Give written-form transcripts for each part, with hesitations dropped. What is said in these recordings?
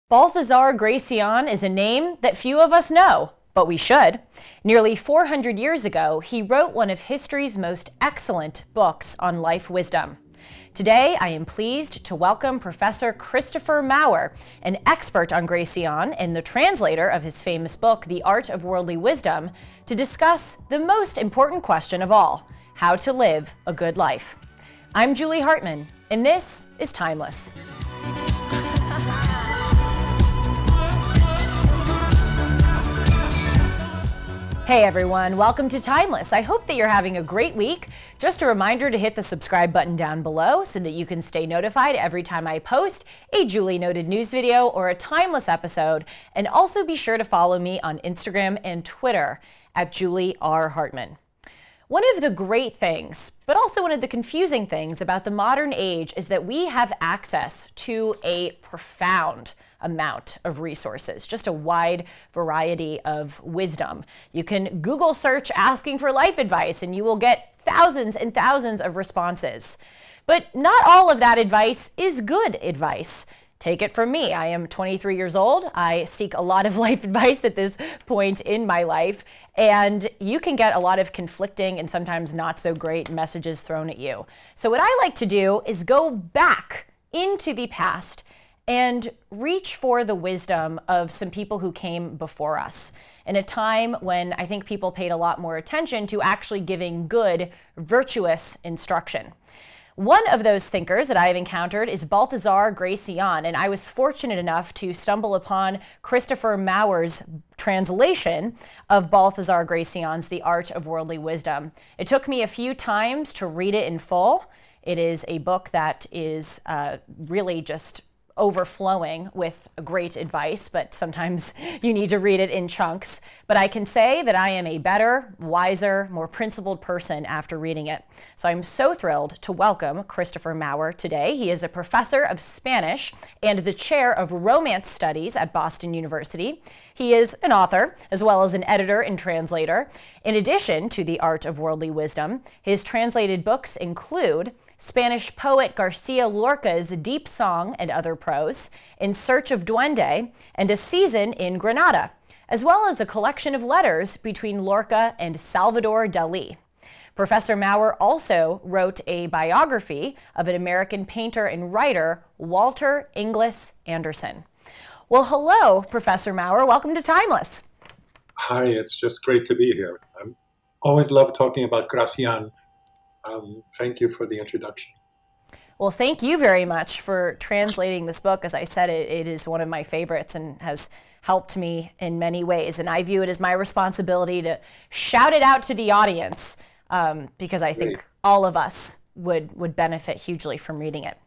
Balthazar Gracian is a name that few of us know, but we should. Nearly 400 years ago, he wrote one of history's most excellent books on life wisdom. Today, I am pleased to welcome Professor Christopher Maurer, an expert on Gracian and the translator of his famous book, The Art of Worldly Wisdom, to discuss the most important question of all, how to live a good life. I'm Julie Hartman, and this is Timeless. Hey everyone, welcome to Timeless. I hope that you're having a great week. Just a reminder to hit the subscribe button down below so that you can stay notified every time I post a Julie Noted news video or a Timeless episode. And also be sure to follow me on Instagram and Twitter at Julie R. Hartman. One of the great things, but also one of the confusing things about the modern age is that we have access to a profound amount of resources, just a wide variety of wisdom. You can Google search asking for life advice and you will get thousands and thousands of responses. But not all of that advice is good advice. Take it from me. I am 23 years old. I seek a lot of life advice at this point in my life, and you can get a lot of conflicting and sometimes not so great messages thrown at you. So what I like to do is go back into the past and reach for the wisdom of some people who came before us in a time when I think people paid a lot more attention to actually giving good, virtuous instruction. One of those thinkers that I have encountered is Balthazar Gracian, and I was fortunate enough to stumble upon Christopher Maurer's translation of Balthazar Gracian's The Art of Worldly Wisdom. It took me a few times to read it in full. It is a book that is really just overflowing with great advice, but sometimes you need to read it in chunks. But I can say that I am a better, wiser, more principled person after reading it. So I'm so thrilled to welcome Christopher Maurer today. He is a professor of Spanish and the chair of Romance Studies at Boston University. He is an author, as well as an editor and translator. In addition to The Art of Worldly Wisdom, his translated books include Spanish poet Garcia Lorca's Deep Song and Other Prose, In Search of Duende, and A Season in Granada, as well as a collection of letters between Lorca and Salvador Dali. Professor Maurer also wrote a biography of an American painter and writer, Walter Inglis Anderson. Well, hello, Professor Maurer. Welcome to Timeless. Hi, it's just great to be here. I always love talking about Gracian. Thank you for the introduction. Well, thank you very much for translating this book. As I said, it is one of my favorites and has helped me in many ways. And I view it as my responsibility to shout it out to the audience because I think all of us would benefit hugely from reading it.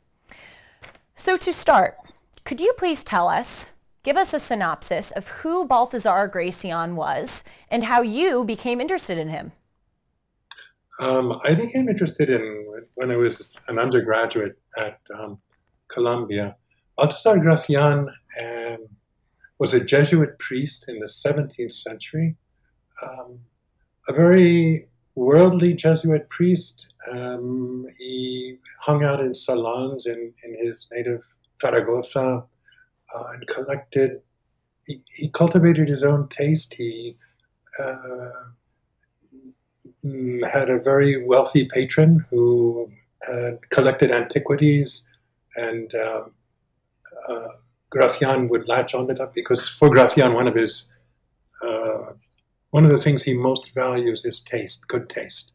So to start, could you please give us a synopsis of who Balthazar Gracian was and how you became interested in him? I became interested when I was an undergraduate at Columbia. Balthazar Gracian was a Jesuit priest in the 17th century, a very worldly Jesuit priest. He hung out in salons in his native Zaragoza and collected. He cultivated his own taste. He had a very wealthy patron who had collected antiquities, and Gracian would latch onto that because for Gracian, one of the things he most values is taste, good taste.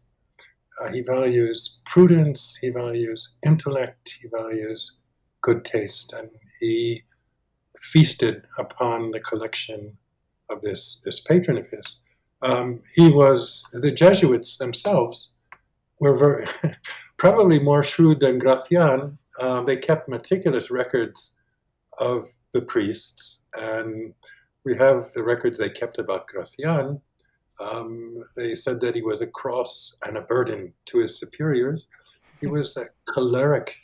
He values prudence, he values intellect, he values good taste, and he feasted upon the collection of this patron of his. The Jesuits themselves were probably more shrewd than Gracian. They kept meticulous records of the priests, and we have the records they kept about Gracian. They said that he was a cross and a burden to his superiors. He was a choleric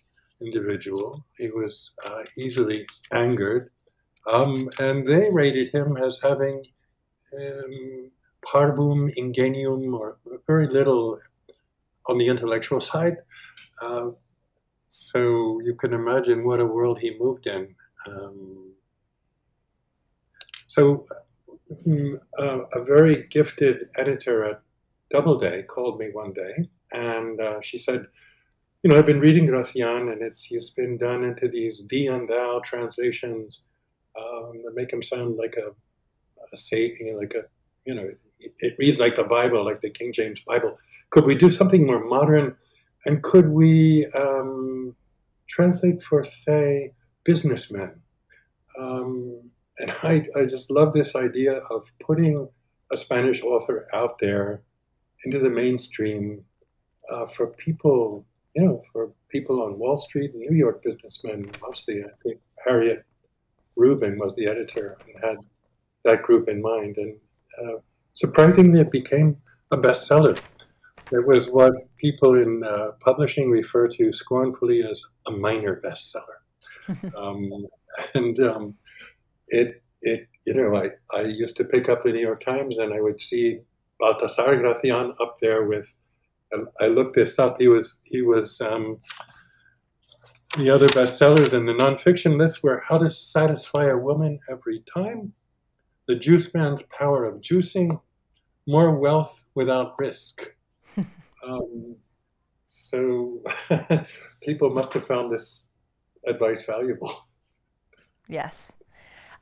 individual. He was easily angered, and they rated him as having parvum ingenium, or very little on the intellectual side. So you can imagine what a world he moved in. So a very gifted editor at Doubleday called me one day, and she said, I've been reading Gracian, and he's been done into these thee and thou translations that make him sound like a saying, it reads like the Bible, like the King James Bible. Could we do something more modern? And could we translate for, say, businessmen? And I just love this idea of putting a Spanish author out there into the mainstream for people, for people on Wall Street, New York businessmen mostly. I think Harriet Rubin was the editor and had that group in mind. And surprisingly, it became a bestseller. It was what people in publishing refer to scornfully as a minor bestseller. I used to pick up the New York Times and I would see Baltasar Gracian up there with, I looked this up, he was the other bestsellers in the nonfiction list were How to Satisfy a Woman Every Time, The Juice Man's Power of Juicing, More Wealth Without Risk. So people must have found this advice valuable. Yes.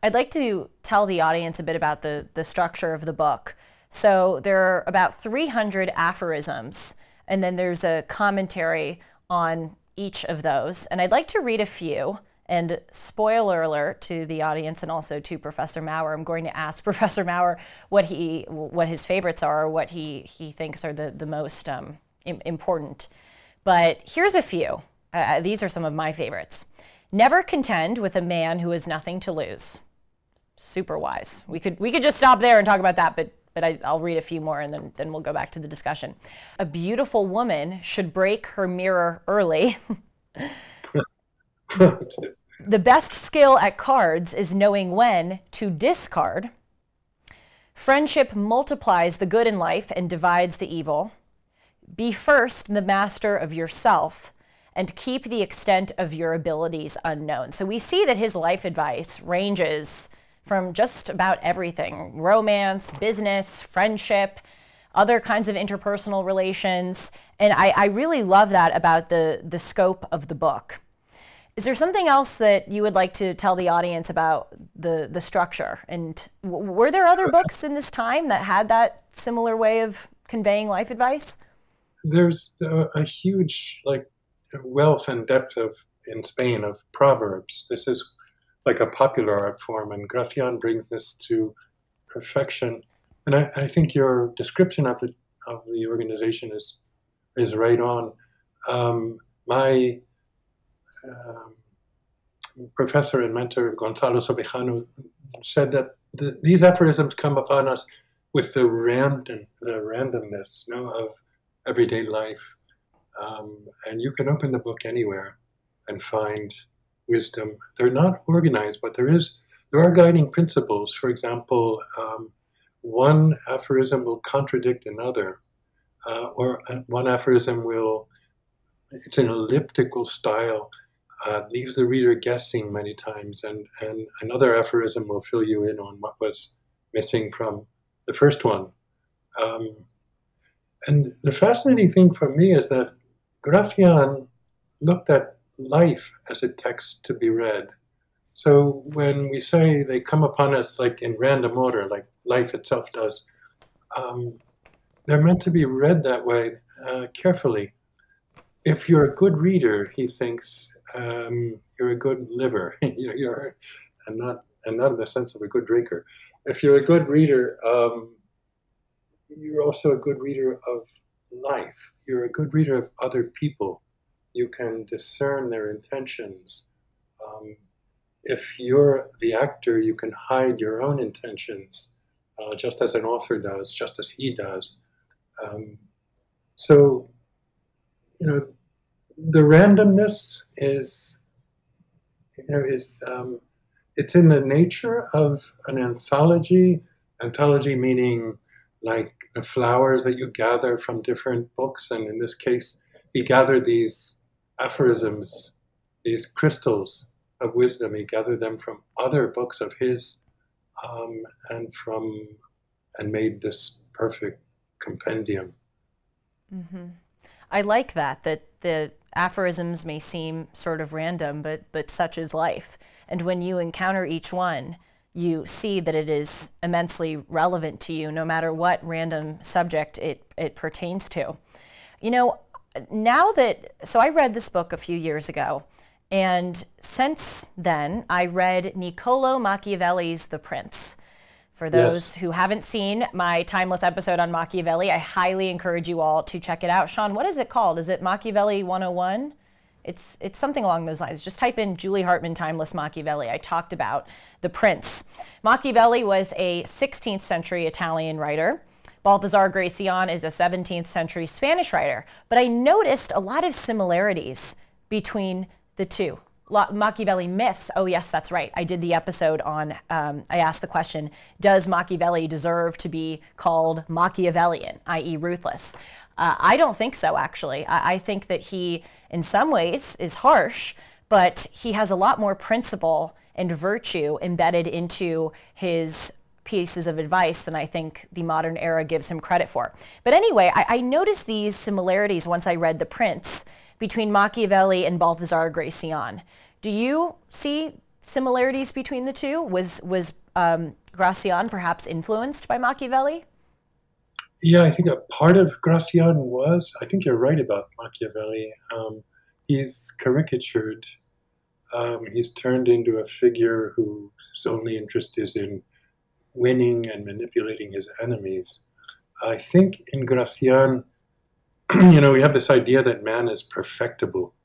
I'd like to tell the audience a bit about the structure of the book. So there are about 300 aphorisms, and then there's a commentary on each of those. And I'd like to read a few. And spoiler alert to the audience and also to Professor Maurer, I'm going to ask Professor Maurer what his favorites are, or what he thinks are the most important. But here's a few. These are some of my favorites. Never contend with a man who has nothing to lose. Super wise. We could just stop there and talk about that, but I'll read a few more and then we'll go back to the discussion. A beautiful woman should break her mirror early. The best skill at cards is knowing when to discard. Friendship multiplies the good in life and divides the evil. Be first the master of yourself and keep the extent of your abilities unknown. So we see that his life advice ranges from just about everything: romance, business, friendship, other kinds of interpersonal relations. And I really love that about the scope of the book. Is there something else that you would like to tell the audience about the structure? And were there other books in this time that had that similar way of conveying life advice? There's a huge wealth and depth in Spain of proverbs. This is like a popular art form, and Gracian brings this to perfection. And I think your description of the organization is right on. My professor and mentor Gonzalo Sobejano said that these aphorisms come upon us with the randomness of everyday life, and you can open the book anywhere and find wisdom. They're not organized, but there are guiding principles. For example, one aphorism will contradict another, or one aphorism it's an elliptical style, leaves the reader guessing many times, and another aphorism will fill you in on what was missing from the first one. And the fascinating thing for me is that Gracian looked at life as a text to be read. So when we say they come upon us like in random order, like life itself does, they're meant to be read that way carefully. If you're a good reader, he thinks you're a good liver. and not in the sense of a good drinker. If you're a good reader, you're also a good reader of life. You're a good reader of other people. You can discern their intentions. If you're the actor, you can hide your own intentions, just as an author does, just as he does. So, the randomness is it's in the nature of an anthology. Anthology meaning like the flowers that you gather from different books, and in this case, he gathered these aphorisms, these crystals of wisdom. He gathered them from other books of his, um, and from and made this perfect compendium. I like that the aphorisms may seem sort of random, but such is life. And when you encounter each one, you see that it is immensely relevant to you, no matter what random subject it pertains to. You know, so I read this book a few years ago, and since then, I read Niccolo Machiavelli's The Prince. For Yes. those who haven't seen my timeless episode on Machiavelli, I highly encourage you all to check it out. Sean, what is it called? Is it Machiavelli 101? It's something along those lines. Just type in Julie Hartman Timeless Machiavelli. I talked about The Prince. Machiavelli was a 16th century Italian writer. Balthazar Gracian is a 17th century Spanish writer. But I noticed a lot of similarities between the two. Machiavelli myths. Oh, yes, that's right. I did the episode on, I asked the question, does Machiavelli deserve to be called Machiavellian, i.e. ruthless? I don't think so, actually. I think that he, in some ways, is harsh, but he has a lot more principle and virtue embedded into his pieces of advice than I think the modern era gives him credit for. But anyway, I noticed these similarities once I read The Prince between Machiavelli and Balthazar Gracian. Do you see similarities between the two? Was Gracian perhaps influenced by Machiavelli? Yeah, I think a part of Gracian was. I think you're right about Machiavelli. He's caricatured. He's turned into a figure whose only interest is in winning and manipulating his enemies. I think in Gracian, we have this idea that man is perfectible,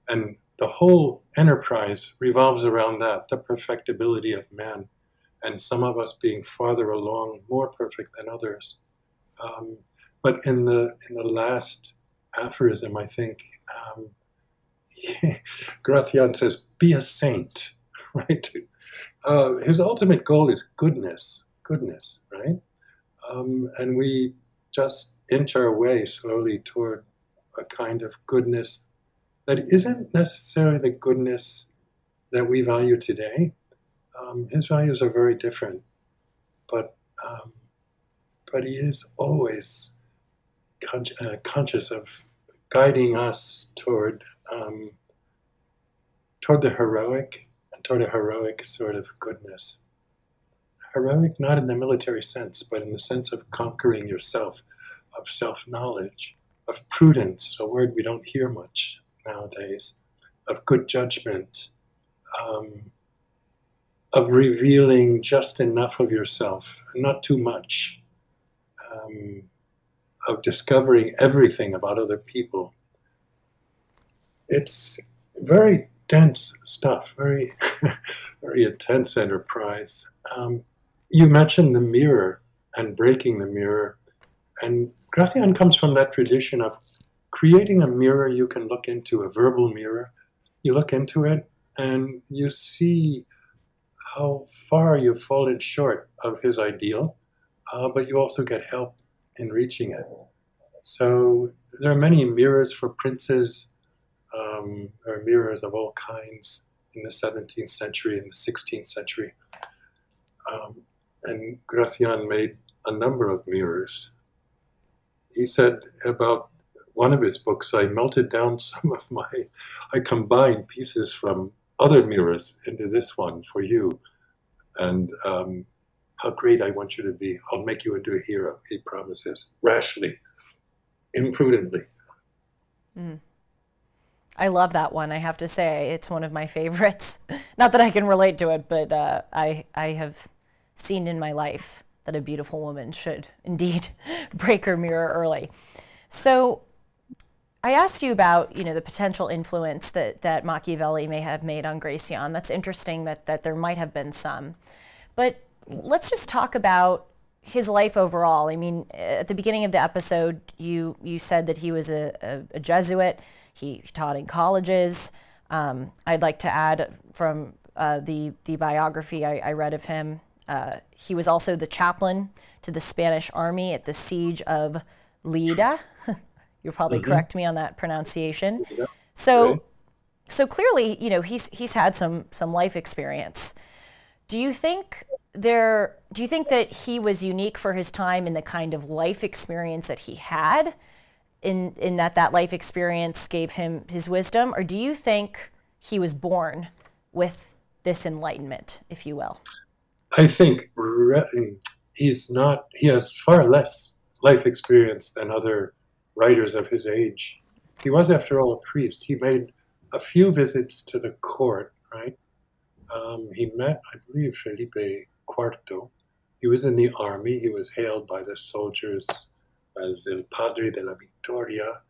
and the whole enterprise revolves around that, the perfectibility of man, and some of us being farther along, more perfect than others. But in the last aphorism, I think Gracian says, "Be a saint," right? His ultimate goal is goodness, right? And we just inch our way slowly toward a kind of goodness that isn't necessarily the goodness that we value today. His values are very different, but he is always conscious of guiding us toward the heroic and toward a heroic sort of goodness. Heroic not in the military sense, but in the sense of conquering yourself, of self-knowledge, of prudence, a word we don't hear much nowadays, of good judgment, of revealing just enough of yourself, and not too much, of discovering everything about other people. It's very dense stuff, very, very intense enterprise. You mentioned the mirror and breaking the mirror, and Gracian comes from that tradition of creating a mirror you can look into, a verbal mirror. You look into it and you see how far you've fallen short of his ideal, but you also get help in reaching it. So there are many mirrors for princes. There are mirrors of all kinds in the 17th century and the 16th century. And Gracian made a number of mirrors. He said about one of his books, I melted down I combined pieces from other mirrors into this one for you. And how great I want you to be. I'll make you into a hero, he promises, rashly, imprudently. Mm. I love that one, I have to say. It's one of my favorites. Not that I can relate to it, but I have seen in my life that a beautiful woman should indeed break her mirror early. So I asked you about, the potential influence that Machiavelli may have made on Gracian. That's interesting that there might have been some. But let's just talk about his life overall. I mean, at the beginning of the episode, you said that he was a Jesuit. He taught in colleges. I'd like to add from the biography I read of him, he was also the chaplain to the Spanish army at the siege of Lleida. You'll probably correct me on that pronunciation. Yeah. So clearly, he's had some life experience. Do you think do you think that he was unique for his time in the kind of life experience that he had, in that life experience gave him his wisdom, or do you think he was born with this enlightenment, if you will? I think he has far less life experience than other writers of his age. He was, after all, a priest. He made a few visits to the court, right? He met, I believe, Felipe IV. He was in the army. He was hailed by the soldiers as El Padre de la Victoria.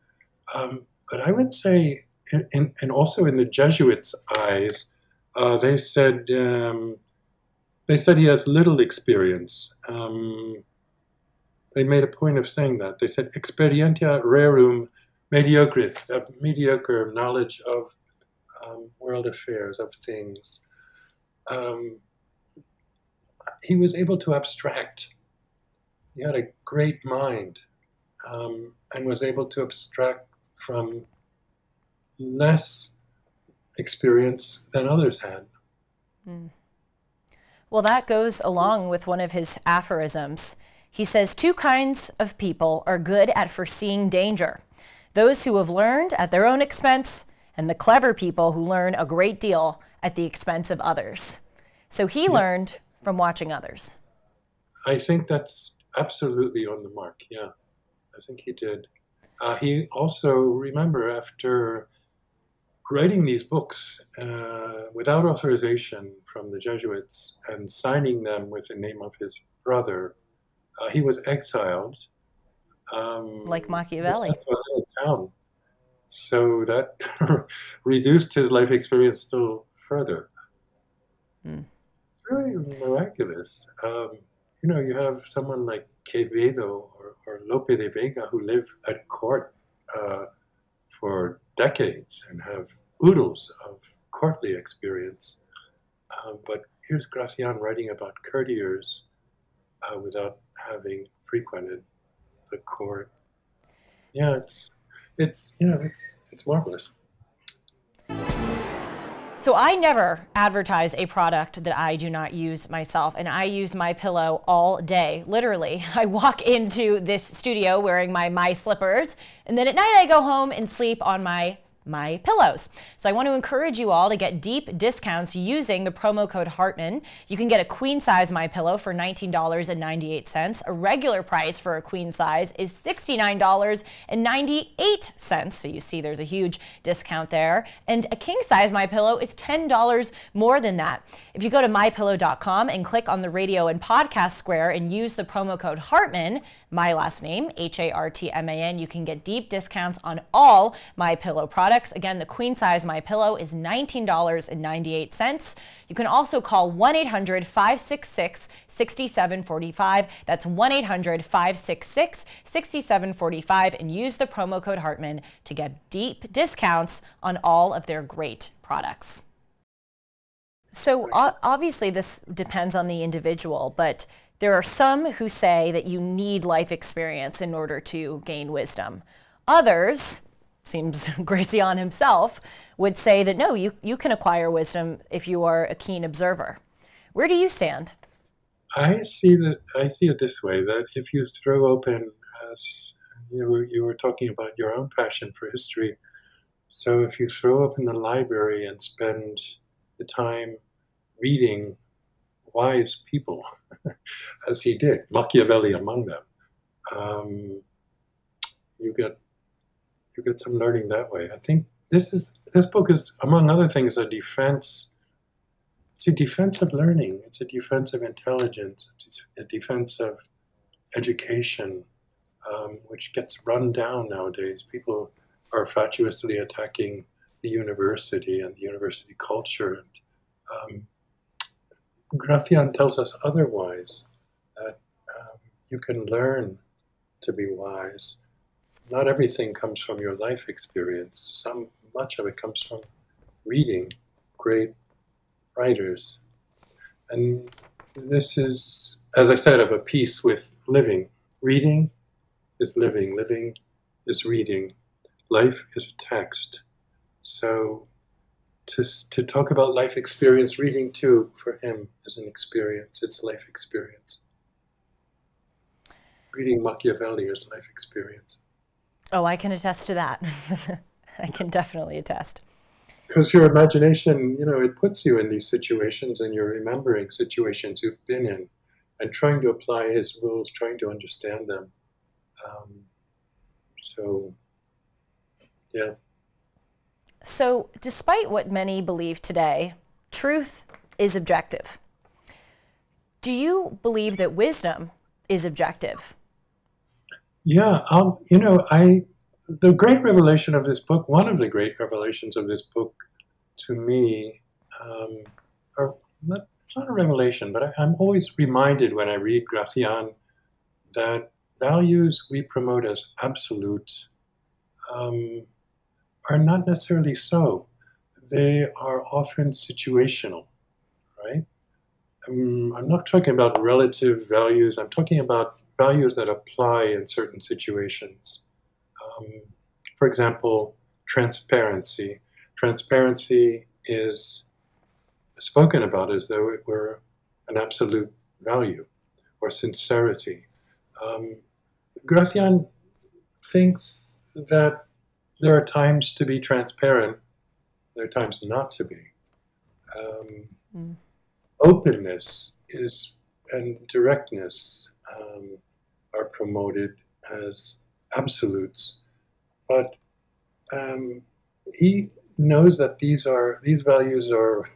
But I would say, and also in the Jesuits' eyes, they said he has little experience. They made a point of saying that. They said experientia rerum mediocris, of mediocre knowledge of world affairs, of things. He was able to abstract. He had a great mind, and was able to abstract from less experience than others had. Mm. Well, that goes along with one of his aphorisms. He says, 2 kinds of people are good at foreseeing danger: those who have learned at their own expense, and the clever people who learn a great deal at the expense of others. So he learned from watching others. I think that's absolutely on the mark, yeah. I think he did. He also, remember, after writing these books without authorization from the Jesuits and signing them with the name of his brother, he was exiled. Like Machiavelli. To a little town. So that reduced his life experience still further. Mm. It's really miraculous. You have someone like Quevedo or Lope de Vega who live at court for decades and have oodles of courtly experience. But here's Gracian writing about courtiers without having frequented the court. Yeah, it's marvelous. So I never advertise a product that I do not use myself, and I use MyPillow all day. Literally, I walk into this studio wearing my slippers, and then at night I go home and sleep on my pillows. So I want to encourage you all to get deep discounts using the promo code Hartman. You can get a queen size MyPillow for $19.98. A regular price for a queen size is $69.98. So you see there's a huge discount there. And a king size MyPillow is $10 more than that. If you go to mypillow.com and click on the radio and podcast square and use the promo code Hartman, my last name, Hartman, you can get deep discounts on all MyPillow products. Again, the queen size MyPillow is $19.98. You can also call 1-800-566-6745. That's 1-800-566-6745 and use the promo code Hartman to get deep discounts on all of their great products. So obviously this depends on the individual, but there are some who say that you need life experience in order to gain wisdom. Others, seems Gracian himself, would say that no, you can acquire wisdom if you are a keen observer. Where do you stand? I see it this way, that if you throw open, as you were talking about your own passion for history, so if you throw open the library and spend the time reading wise people, as he did, Machiavelli among them, you get some learning that way. I think this book is, among other things, a defense. It's a defense of learning. It's a defense of intelligence. It's a defense of education, which gets run down nowadays. People are fatuously attacking the university and the university culture. And Gracian tells us otherwise, that you can learn to be wise. Not everything comes from your life experience. Much of it comes from reading great writers. And this is, as I said, of a piece with living. Reading is living. Living is reading. Life is a text. So to talk about life experience. Reading too, for him, is an experience. It's life experience. Reading Machiavelli is life experience. Oh, I can attest to that. I can definitely attest. Because your imagination, it puts you in these situations, and you're remembering situations you've been in and trying to apply his rules, trying to understand them. So, yeah. So, despite what many believe today, truth is objective. Do you believe that wisdom is objective? Yeah, the great revelation of this book, one of the great revelations of this book to me, it's not a revelation, but I'm always reminded when I read Gracian that values we promote as absolute are not necessarily so. They are often situational, right? I'm not talking about relative values. I'm talking about values that apply in certain situations. For example, transparency. Transparency is spoken about as though it were an absolute value, or sincerity. Gracian thinks that there are times to be transparent, there are times not to be. Openness and directness are promoted as absolutes, but he knows that these values are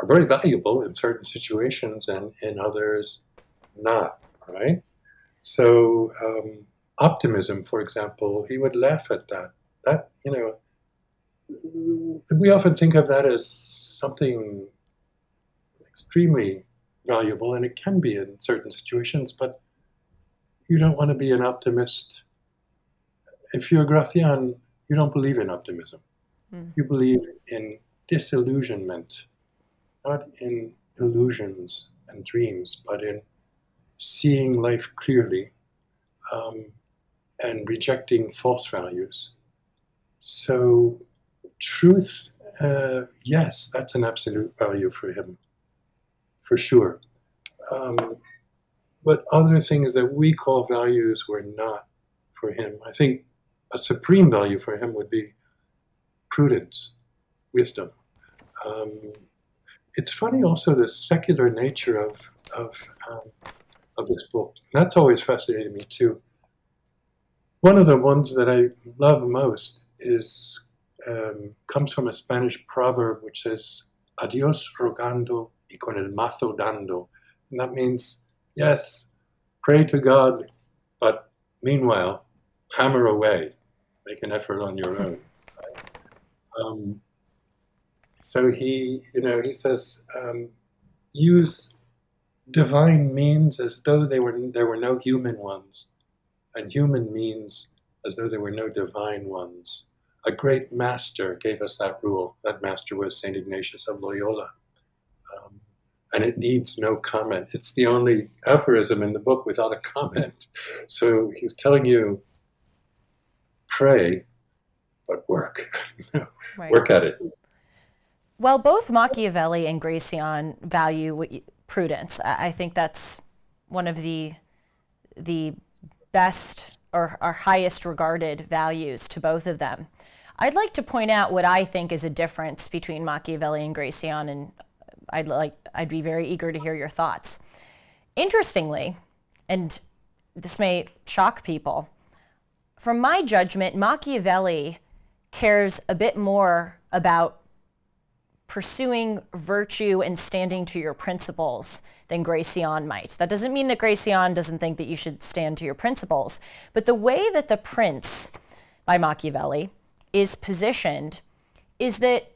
very valuable in certain situations and in others not, right? So optimism, for example, he would laugh at that. That, we often think of that as something extremely valuable, and it can be in certain situations, but you don't want to be an optimist. If you're Gracian, you don't believe in optimism. You believe in disillusionment, not in illusions and dreams, but in seeing life clearly and rejecting false values. So truth, yes, that's an absolute value for him, for sure. But other things that we call values were not for him. I think a supreme value for him would be prudence, wisdom. It's funny also the secular nature of this book. That's always fascinated me too. One of the ones that I love most comes from a Spanish proverb which says, "A Dios rogando y con el mazo dando." And that means, yes, pray to God, but meanwhile, hammer away, make an effort on your own. So he says, use divine means as though there were no human ones, and human means as though there were no divine ones. A great master gave us that rule. That master was St. Ignatius of Loyola. And it needs no comment. It's the only aphorism in the book without a comment. So he's telling you, pray, but work. Right. Work at it. Well, both Machiavelli and Gracian value prudence. I think that's one of the best or highest regarded values to both of them. I'd like to point out what I think is a difference between Machiavelli and Gracian, and I'd be very eager to hear your thoughts. Interestingly, and this may shock people, from my judgment, Machiavelli cares a bit more about pursuing virtue and standing to your principles than Gracian might. That doesn't mean that Gracian doesn't think that you should stand to your principles, but the way that The Prince by Machiavelli is positioned is that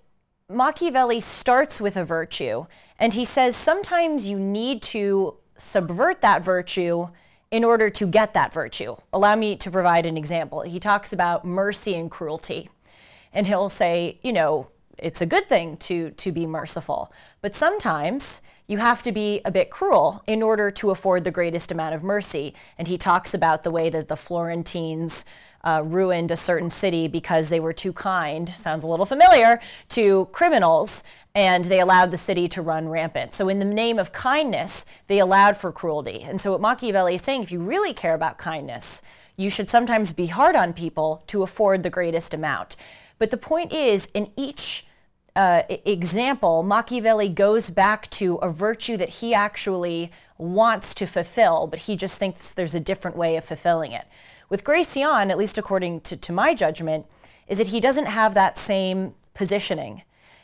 Machiavelli starts with a virtue, and he says sometimes you need to subvert that virtue in order to get that virtue. Allow me to provide an example. He talks about mercy and cruelty, and he'll say, it's a good thing to be merciful, but sometimes you have to be a bit cruel in order to afford the greatest amount of mercy. And he talks about the way that the Florentines ruined a certain city because they were too kind, sounds a little familiar, to criminals, and they allowed the city to run rampant. So in the name of kindness, they allowed for cruelty. And so what Machiavelli is saying, if you really care about kindness, you should sometimes be hard on people to afford the greatest amount. But the point is, in each example, Machiavelli goes back to a virtue that he actually wants to fulfill, but he just thinks there's a different way of fulfilling it. With Gracian, at least according to my judgment, is that he doesn't have that same positioning.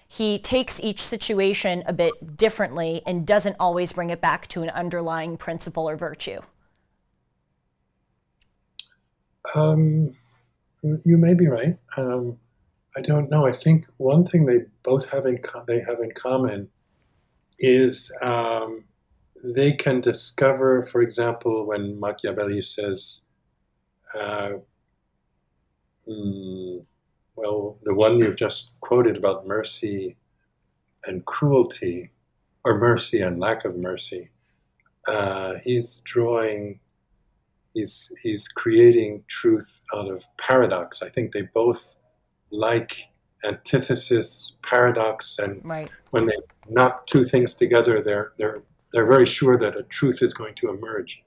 He takes each situation a bit differently and doesn't always bring it back to an underlying principle or virtue. You may be right. I don't know. I think one thing they both have in common is they can discover, for example, when Machiavelli says, well, the one you've just quoted about mercy and cruelty, or mercy and lack of mercy, he's creating truth out of paradox. I think they both like antithesis, paradox, and right. When they knot two things together, they're very sure that a truth is going to emerge.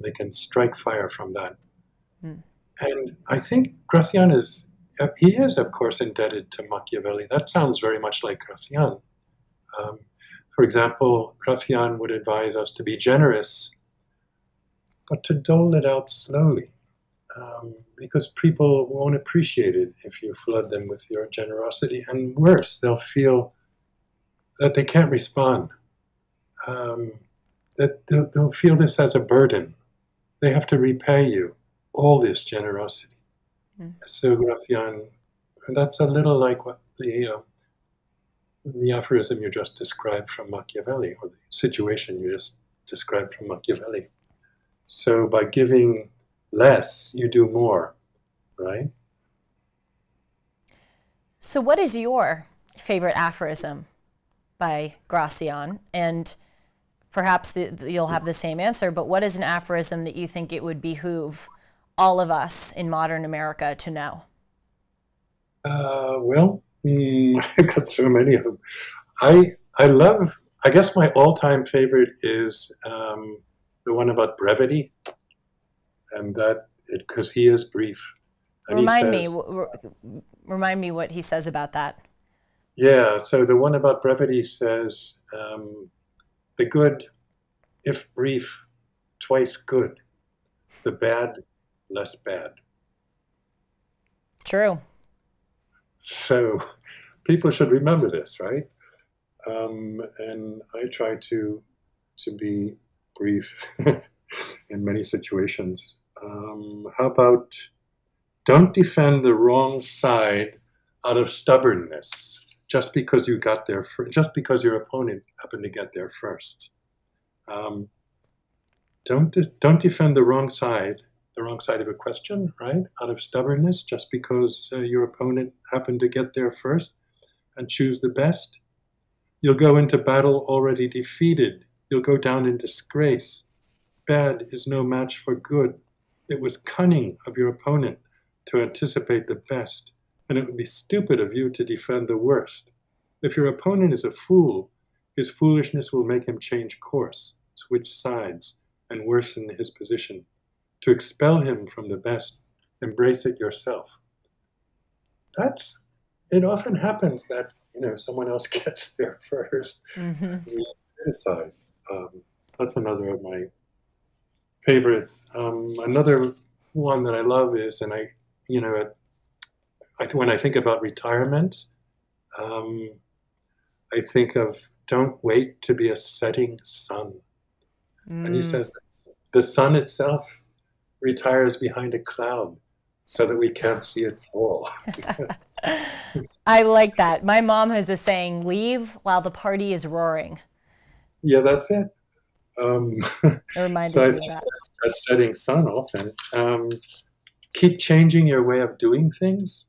They can strike fire from that. And I think Gracian is, of course, indebted to Machiavelli. That sounds very much like Gracian. For example, Gracian would advise us to be generous, but to dole it out slowly, because people won't appreciate it if you flood them with your generosity. And worse, they'll feel that they can't respond, that they'll feel this as a burden. They have to repay you all this generosity. So Gracian, and that's a little like what the aphorism you just described from Machiavelli, or the situation you just described from Machiavelli. So by giving less, you do more, right? So what is your favorite aphorism by Gracian? And perhaps you'll have the same answer, but what is an aphorism that you think it would behoove all of us in modern America to know? Well, I've got so many of them. I guess my all-time favorite is the one about brevity, and that because he is brief. And remind me what he says about that. Yeah, so the one about brevity says, the good, if brief, twice good. The bad, less bad. True. So people should remember this, right? And I try to be brief in many situations. How about don't defend the wrong side out of stubbornness just because you got there just because your opponent happened to get there first. Don't defend the wrong side of a question, right? Out of stubbornness, just because your opponent happened to get there first, and choose the best. You'll go into battle already defeated. You'll go down in disgrace. Bad is no match for good. It was cunning of your opponent to anticipate the best, and it would be stupid of you to defend the worst. If your opponent is a fool, his foolishness will make him change course, switch sides, and worsen his position. To expel him from the best, embrace it yourself. It often happens that, someone else gets there first. We criticize. That's another of my favorites. Another one that I love is, and when I think about retirement, I think of don't wait to be a setting sun. And he says the sun itself retires behind a cloud so that we can't see it fall. I like that. My mom has a saying, leave while the party is roaring. Yeah, that's it. It reminded me of that. A setting sun often. Keep changing your way of doing things.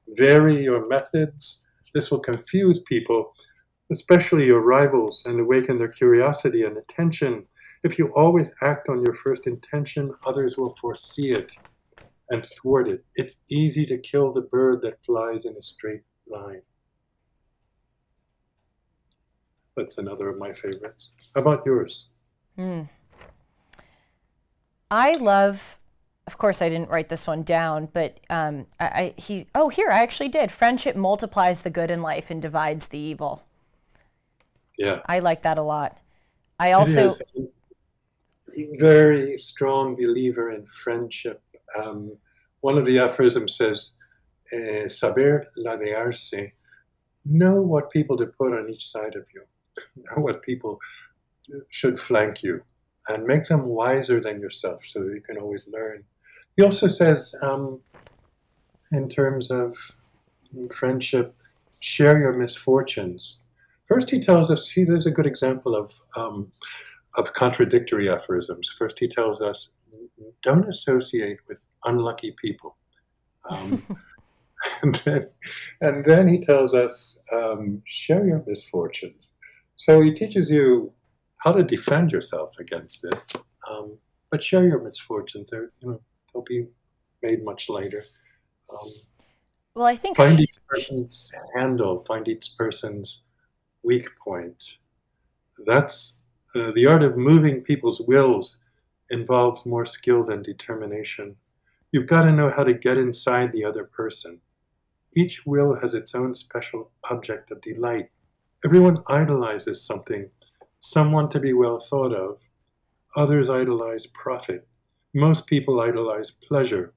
Vary your methods. This will confuse people, especially your rivals, and awaken their curiosity and attention. If you always act on your first intention, others will foresee it and thwart it. It's easy to kill the bird that flies in a straight line. That's another of my favorites. How about yours? I love, of course, I didn't write this one down, but oh, here, I actually did. Friendship multiplies the good in life and divides the evil. Yeah, I like that a lot. I it also, is. Very strong believer in friendship. One of the aphorisms says, saber ladearse, know what people to put on each side of you, know what people should flank you, and make them wiser than yourself so that you can always learn. He also says, in terms of friendship, share your misfortunes. First, he tells us, there's a good example of contradictory aphorisms. First, he tells us, don't associate with unlucky people. Um, and, then he tells us, share your misfortunes. So he teaches you how to defend yourself against this, but share your misfortunes. They'll be made much later. Um, well, I think, find each person's handle, find each person's weak point. That's the art of moving people's wills involves more skill than determination. You've got to know how to get inside the other person. Each will has its own special object of delight. Everyone idolizes something, someone to be well thought of. Others idolize profit. Most people idolize pleasure.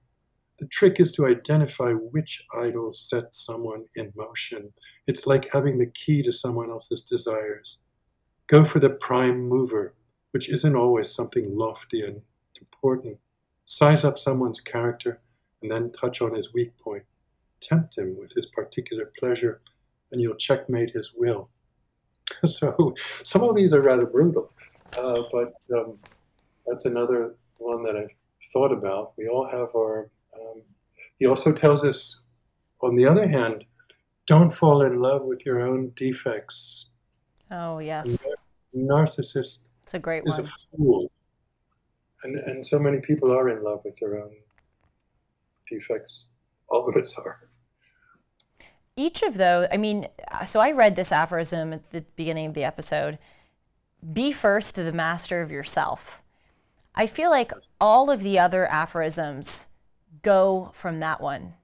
The trick is to identify which idol sets someone in motion. It's like having the key to someone else's desires. Go for the prime mover, which isn't always something lofty and important. Size up someone's character and then touch on his weak point. Tempt him with his particular pleasure, and you'll checkmate his will. So some of these are rather brutal, but that's another one that I've thought about. We all have our. He also tells us, on the other hand, don't fall in love with your own defects. oh, A yes, narcissist it's a great is a one. fool, and so many people are in love with their own defects. All of us are. Each of those, I mean, so I read this aphorism at the beginning of the episode, be first the master of yourself. I feel like all of the other aphorisms go from that one.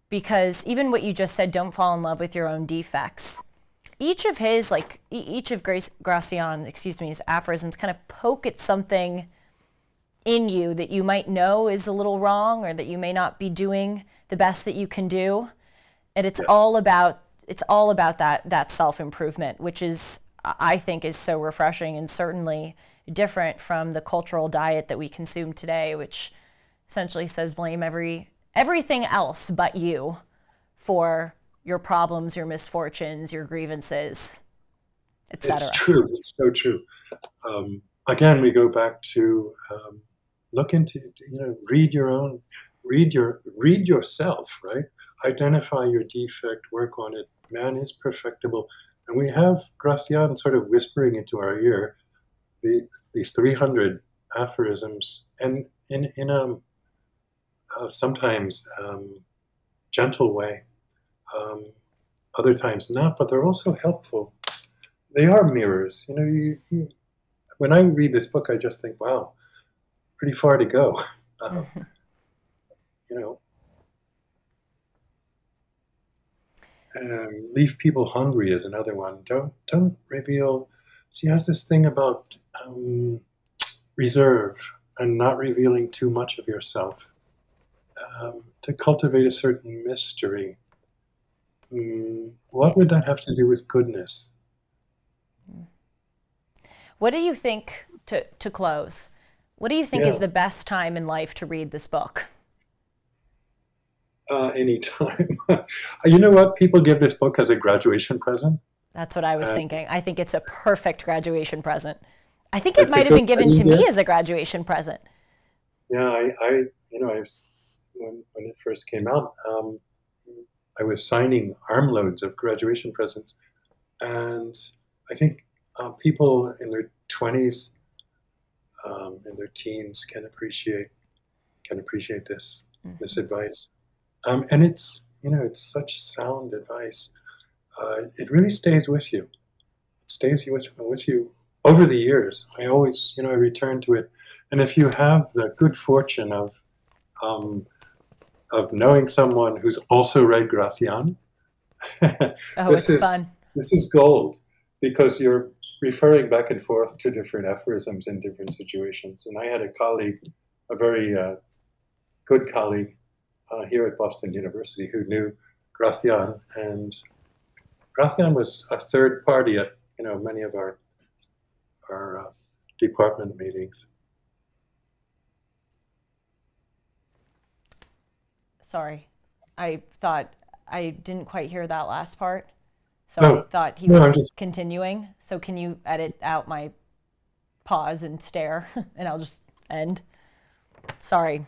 Because even what you just said, don't fall in love with your own defects. Each of his, like, each of Gracian, his aphorisms kind of poke at something in you that you might know is a little wrong or that you may not be doing the best that you can do. And it's Yeah. all about that self-improvement, which is, I think, is so refreshing and certainly different from the cultural diet that we consume today, which essentially says blame everything else but you for your problems, your misfortunes, your grievances, It's etc. true. It's so true. Again, we go back to look into, read your own, read yourself, right? Identify your defect, work on it. Man is perfectible, and we have Gracian sort of whispering into our ear these 300 aphorisms, and in a sometimes gentle way, um, other times not, but they're also helpful. They are mirrors. When I read this book, I just think, wow, pretty far to go. Uh, you know, leave people hungry is another one. Don't reveal. She has this thing about reserve and not revealing too much of yourself. To cultivate a certain mystery. What would that have to do with goodness? What do you think, to close, what do you think is Yeah, the best time in life to read this book? anytime. You know what? People give this book as a graduation present. That's what I was And thinking. I think it's a perfect graduation present. I think it it's a might have good been given wedding to me gift. as a graduation present. Yeah, when it first came out, I was signing armloads of graduation presents, and I think people in their 20s, in their teens, can appreciate can appreciate this advice. And it's, it's such sound advice. It really stays with you. It stays with you over the years. I always, I return to it. And if you have the good fortune of knowing someone who's also read Gracian, fun. This is gold, because you're referring back and forth to different aphorisms in different situations. And I had a colleague, a very good colleague here at Boston University, who knew Gracian, and Gracian was a third party at many of our department meetings. Sorry, I thought I didn't quite hear that last part, so I thought he was continuing. So can you edit out my pause and stare, and I'll just end? Sorry.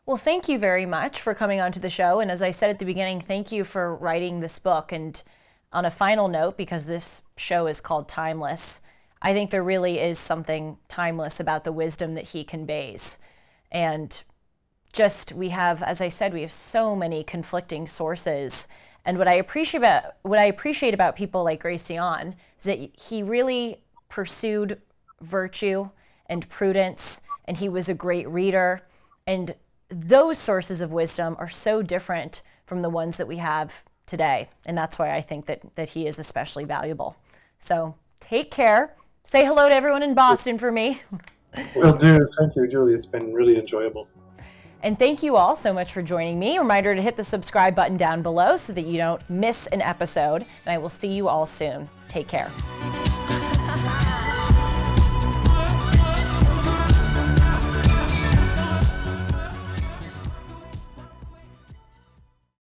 Well, thank you very much for coming onto the show. And as I said at the beginning, thank you for writing this book. And on a final note, because this show is called Timeless, I think there really is something timeless about the wisdom that he conveys. And just, we have, as I said, we have so many conflicting sources. And what I appreciate about people like Gracian is that he really pursued virtue and prudence, and he was a great reader. And those sources of wisdom are so different from the ones that we have today. And that's why I think that he is especially valuable. So take care. Say hello to everyone in Boston for me. Will do. Thank you, Julie. It's been really enjoyable. And thank you all so much for joining me. Reminder to hit the subscribe button down below so that you don't miss an episode. And I will see you all soon. Take care.